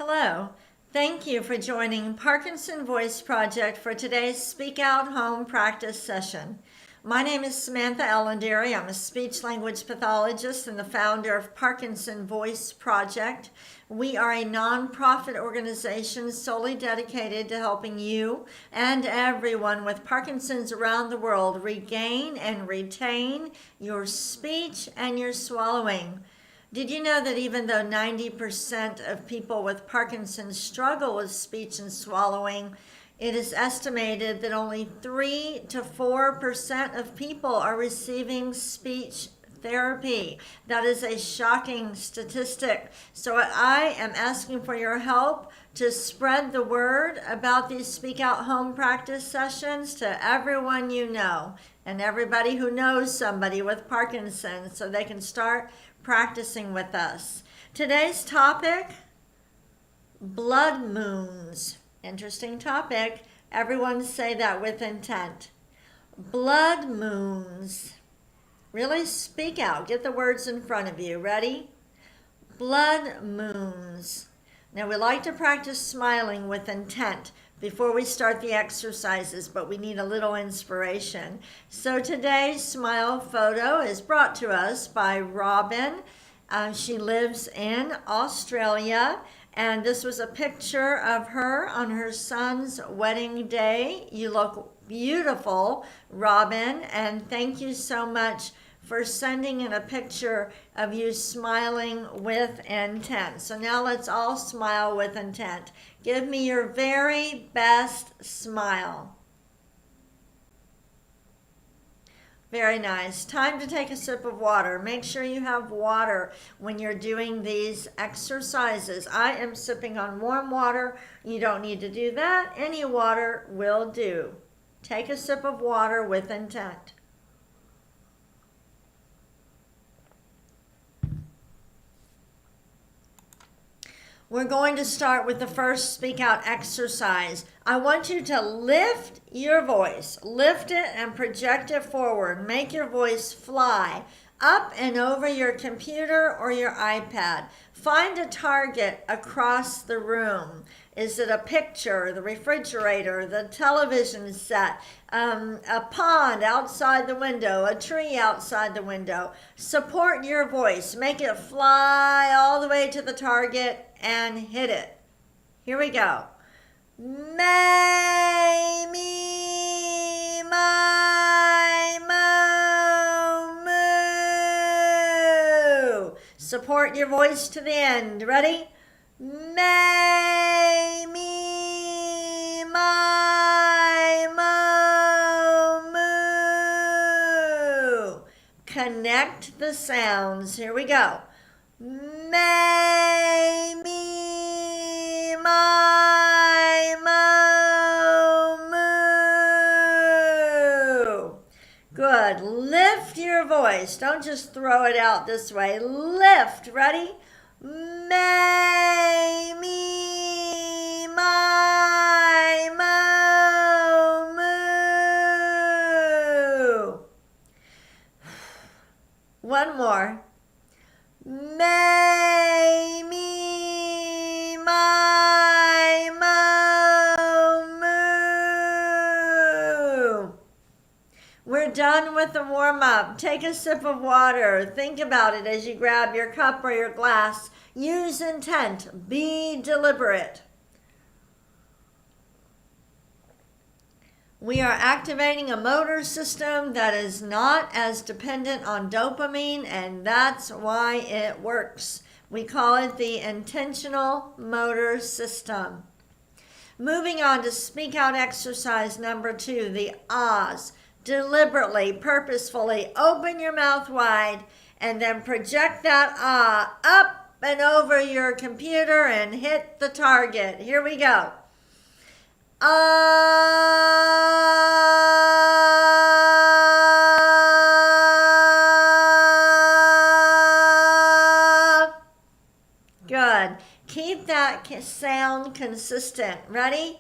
Hello. Thank you for joining Parkinson Voice Project for today's Speak Out Home practice session. My name is Samantha. I'm a speech-language pathologist and the founder of Parkinson Voice Project. We are a nonprofit organization solely dedicated to helping you and everyone with Parkinson's around the world regain and retain your speech and your swallowing. Did you know that even though 90% of people with Parkinson's struggle with speech and swallowing, it is estimated that only 3 to 4% of people are receiving speech therapy? That is a shocking statistic. So I am asking for your help to spread the word about these Speak Out Home practice sessions to everyone you know and everybody who knows somebody with Parkinson's so they can start practicing with us. Today's topic, blood moons. Interesting topic. Everyone say that with intent. Blood moons. Really speak out. Get the words in front of you. Ready? Blood moons. Now we like to practice smiling with intent before we start the exercises, but we need a little inspiration. So today's smile photo is brought to us by Robin. She lives in Australia, and this was a picture of her on her son's wedding day. You look beautiful, Robin, and thank you so much for sending in a picture of you smiling with intent. So now let's all smile with intent. Give me your very best smile. Very nice. Time to take a sip of water. Make sure you have water when you're doing these exercises. I am sipping on warm water. You don't need to do that. Any water will do. Take a sip of water with intent. We're going to start with the first speak out exercise. I want you to lift your voice. Lift it and project it forward. Make your voice fly up and over your computer or your iPad. Find a target across the room. Is it a picture, the refrigerator, the television set, a pond outside the window, a tree outside the window? Support your voice. Make it fly all the way to the target and hit it. Here we go. May, me, my, mo, moo. Support your voice to the end. Ready? May, me, my, mo, moo. Connect the sounds. Here we go. May, me, my, mo, moo. Good. Lift your voice. Don't just throw it out this way. Lift. Ready? May, me, my, mo, moo. One more. May, me, my, mo, moo. We're done with the warm-up. Take a sip of water. Think about it as you grab your cup or your glass. Use intent. Be deliberate. We are activating a motor system that is not as dependent on dopamine, and that's why it works. We call it the intentional motor system. Moving on to speak out exercise number 2, the ahs. Deliberately, purposefully open your mouth wide and then project that ah up and over your computer and hit the target. Here we go. Good. Keep that sound consistent. Ready?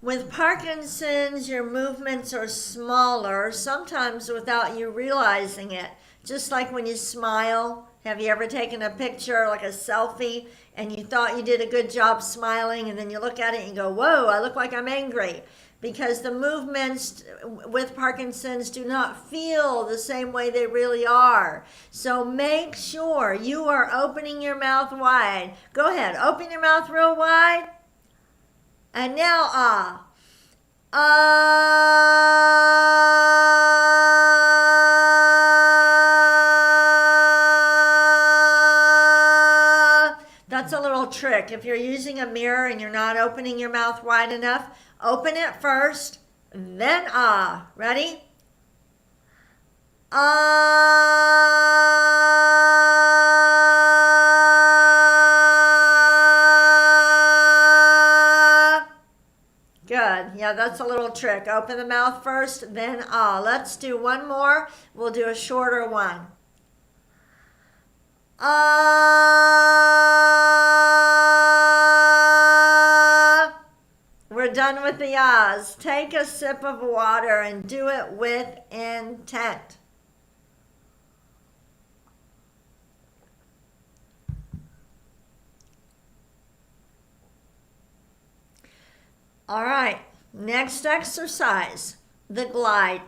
With Parkinson's, your movements are smaller, sometimes without you realizing it. Just like when you smile. Have you ever taken a picture, like a selfie, and you thought you did a good job smiling, and then you look at it and you go, whoa, I look like I'm angry. Because the movements with Parkinson's do not feel the same way they really are. So make sure you are opening your mouth wide. Go ahead, open your mouth real wide. And now, ah. That's a little trick. If you're using a mirror and you're not opening your mouth wide enough, open it first, then ah. Ready? Ah. Good. Yeah, that's a little trick. Open the mouth first, then ah. Let's do one more. We'll do a shorter one. We're done with the ahs. Take a sip of water and do it with intent. All right, next exercise, the glide.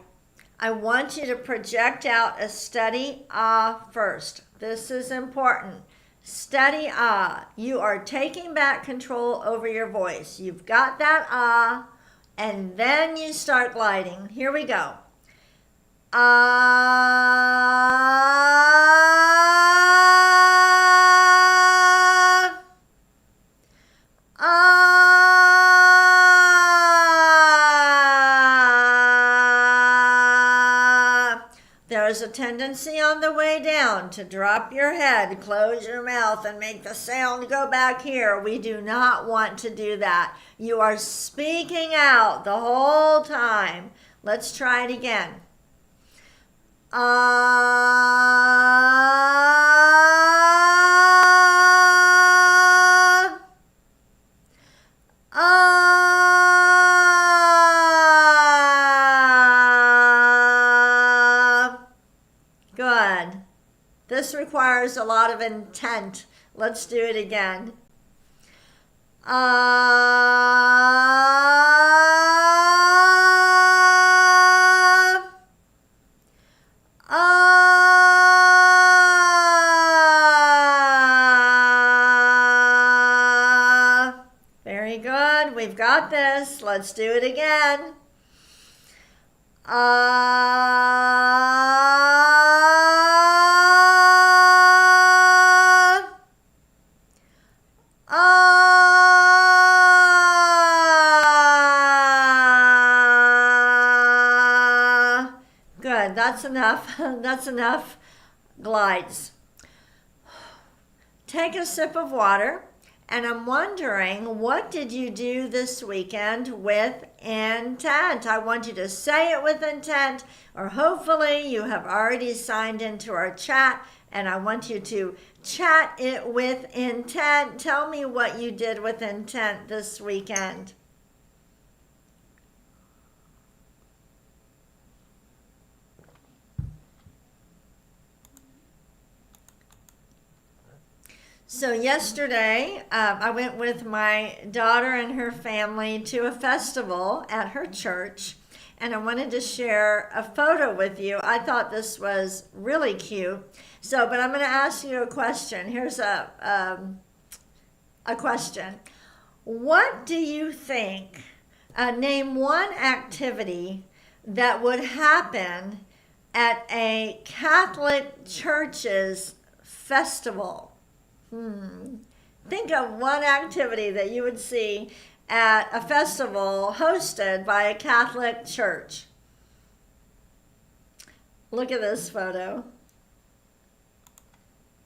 I want you to project out a steady ah first. This is important. Steady ah. You are taking back control over your voice. You've got that ah, and then you start gliding. Here we go. Ah. Ah. There's a tendency on the way down to drop your head, close your mouth, and make the sound go back here. We do not want to do that. You are speaking out the whole time. Let's try it again. Ah. Ah. Good. This requires a lot of intent. Let's do it again. Ah. Ah. Very good. We've got this. Let's do it again. Ah. Ah. Good. That's enough. That's enough glides. Take a sip of water. And I'm wondering, what did you do this weekend with intent? I want you to say it with intent, or hopefully you have already signed into our chat, and I want you to chat it with intent. Tell me what you did with intent this weekend. So yesterday, I went with my daughter and her family to a festival at her church, and I wanted to share a photo with you. I thought this was really cute. But I'm going to ask you a question. Here's a question. What do you think? Name one activity that would happen at a Catholic church's festival. Think of one activity that you would see at a festival hosted by a Catholic church. Look at this photo.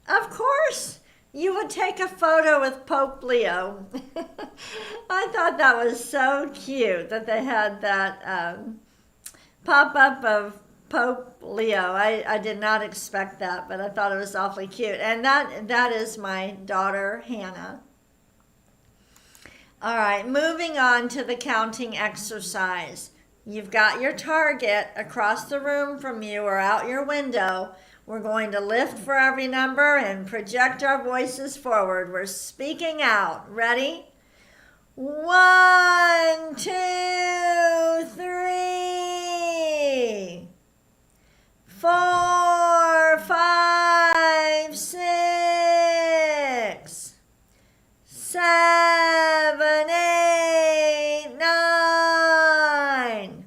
Of course, you would take a photo with Pope Leo. I thought that was so cute that they had that pop-up of Pope Leo. I did not expect that, but I thought it was awfully cute. And that is my daughter, Hannah. All right, moving on to the counting exercise. You've got your target across the room from you or out your window. We're going to lift for every number and project our voices forward. We're speaking out. Ready? 1, 2, 3, 4, 5, 6, 7, 8, 9,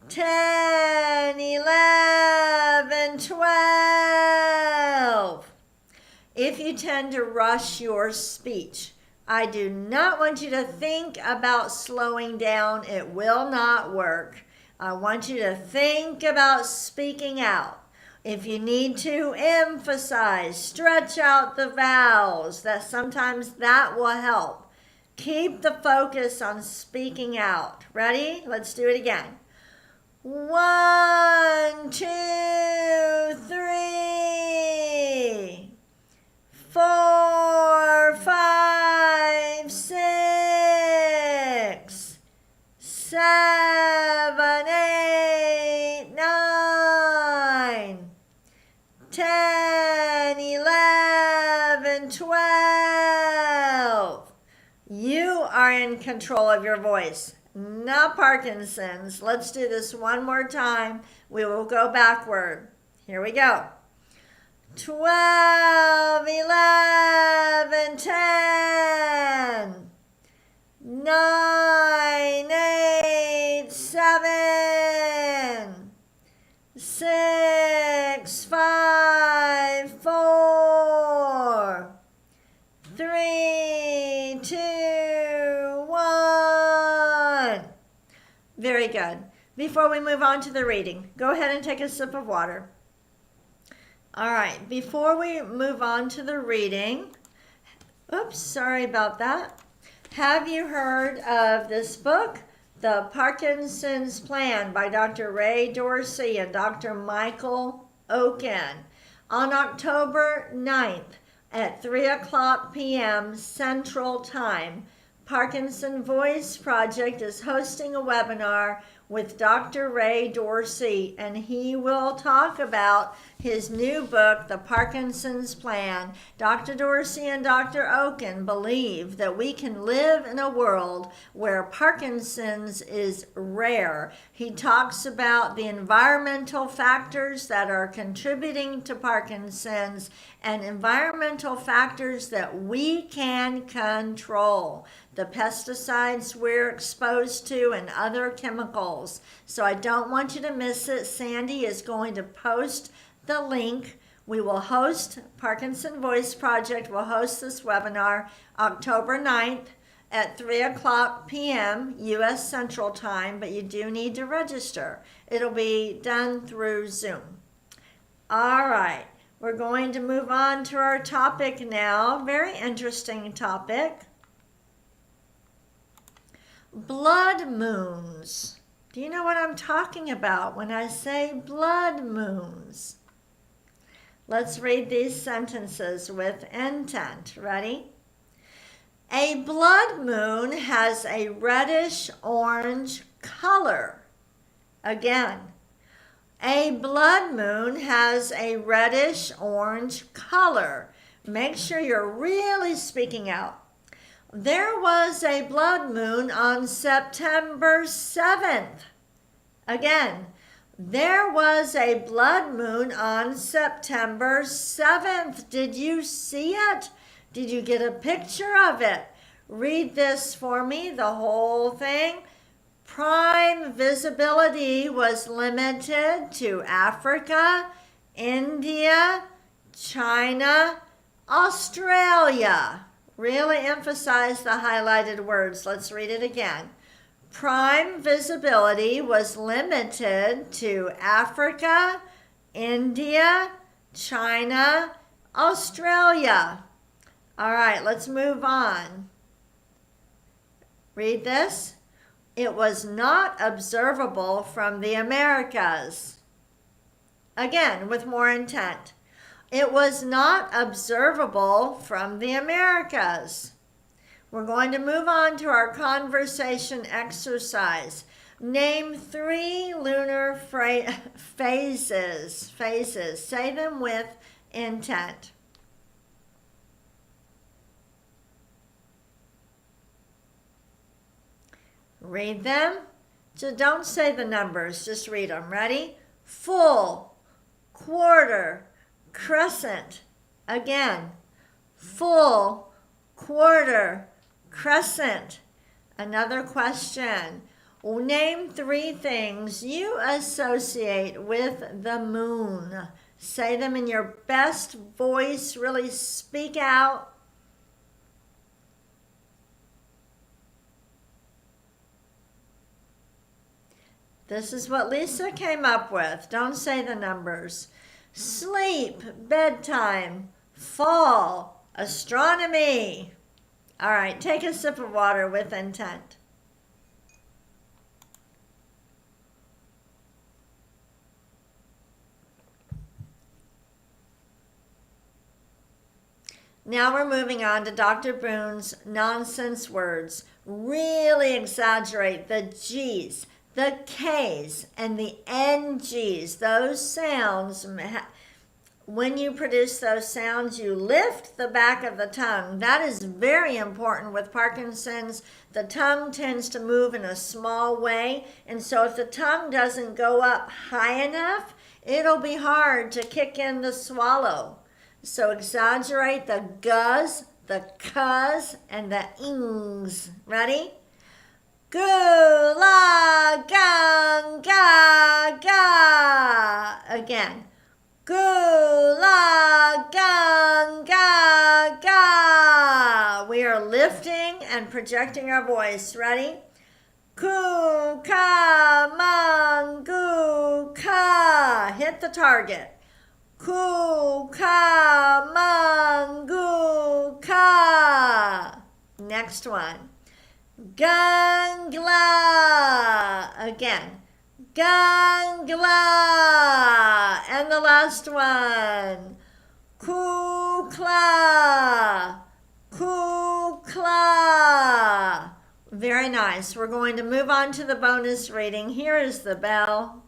10, 11, 12. If you tend to rush your speech, I do not want you to think about slowing down. It will not work. I want you to think about speaking out. If you need to emphasize, stretch out the vowels, sometimes that will help. Keep the focus on speaking out. Ready? Let's do it again. 1, 2, 3, 4, 5, 6, 7, 8, 9, 10, 11, 12. You are in control of your voice, not Parkinson's. Let's do this one more time. We will go backward. Here we go. 12, 11, 10, 9, 8, 7, 6, 5, 4, 3, 2, 1. Very good. Before we move on to the reading, go ahead and take a sip of water. All right, before we move on to the reading, oops, sorry about that. Have you heard of this book, The Parkinson's Plan by Dr. Ray Dorsey and Dr. Michael Oken? On October 9th at 3:00 p.m. Central Time, Parkinson Voice Project is hosting a webinar with Dr. Ray Dorsey, and he will talk about his new book, The Parkinson's Plan. Dr. Dorsey and Dr. Oken believe that we can live in a world where Parkinson's is rare. He talks about the environmental factors that are contributing to Parkinson's and environmental factors that we can control. The pesticides we're exposed to and other chemicals. So I don't want you to miss it. Sandy is going to post the link. We will host, Parkinson Voice Project will host this webinar October 9th at 3:00 p.m. U.S. Central Time, but you do need to register. It'll be done through Zoom. All right, we're going to move on to our topic now. Very interesting topic. Blood moons. Do you know what I'm talking about when I say blood moons? Let's read these sentences with intent. Ready? A blood moon has a reddish-orange color. Again, a blood moon has a reddish-orange color. Make sure you're really speaking out. There was a blood moon on September 7th. Again, there was a blood moon on September 7th. Did you see it? Did you get a picture of it? Read this for me, the whole thing. Prime visibility was limited to Africa, India, China, Australia. Really emphasize the highlighted words. Let's read it again. Prime visibility was limited to Africa, India, China, Australia. All right, let's move on. Read this. It was not observable from the Americas. Again, with more intent. It was not observable from the Americas. We're going to move on to our conversation exercise. Name 3 lunar phases. Say them with intent. Read them. So don't say the numbers, just read them. Ready? Full, quarter, crescent. Again, full, quarter, crescent. Another question. Name 3 things you associate with the moon. Say them in your best voice. Really speak out. This is what Lisa came up with. Don't say the numbers. Sleep, bedtime, fall, astronomy. All right, take a sip of water with intent. Now we're moving on to Dr. Boone's nonsense words. Really exaggerate the G's, the K's, and the NG's. Those sounds, when you produce those sounds, you lift the back of the tongue. That is very important with Parkinson's. The tongue tends to move in a small way, and so if the tongue doesn't go up high enough, it'll be hard to kick in the swallow. So exaggerate the g's, the k's, and the ings. Ready? Gu, la, gang, ga, ga. Again. Gu, la, gang, ga, ga. We are lifting and projecting our voice. Ready? Ku, ka, mang, gu, ka. Hit the target. Ku, ka, mang, gu, ka. Next one. Gangla. Again. Gangla. And the last one. Kukla. Kukla. Very nice. We're going to move on to the bonus reading. Here is the bell.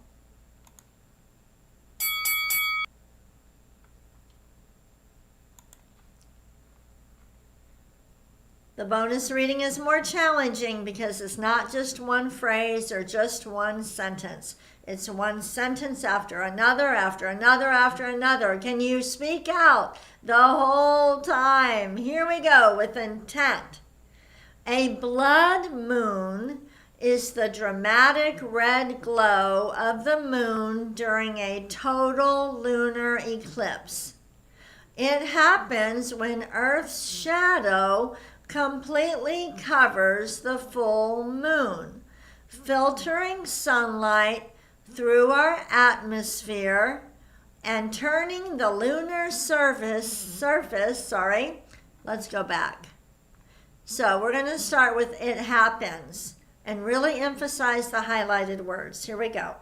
The bonus reading is more challenging because it's not just one phrase or just one sentence. It's one sentence after another, after another, after another. Can you speak out the whole time? Here we go with intent. A blood moon is the dramatic red glow of the moon during a total lunar eclipse. It happens when Earth's shadow completely covers the full moon, filtering sunlight through our atmosphere and turning the lunar surface, let's go back. So we're going to start with it happens and really emphasize the highlighted words. Here we go.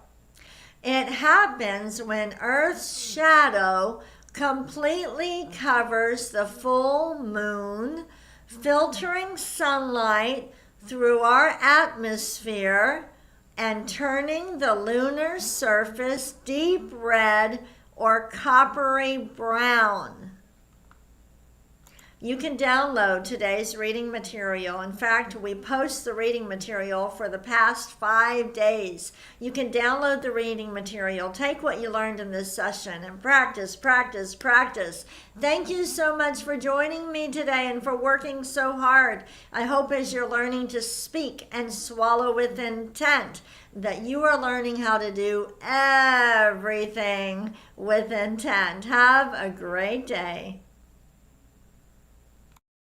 It happens when Earth's shadow completely covers the full moon, filtering sunlight through our atmosphere and turning the lunar surface deep red or coppery brown. You can download today's reading material. In fact, we post the reading material for the past 5 days. You can download the reading material, take what you learned in this session, and practice, practice, practice. Thank you so much for joining me today and for working so hard. I hope as you're learning to speak and swallow with intent, that you are learning how to do everything with intent. Have a great day.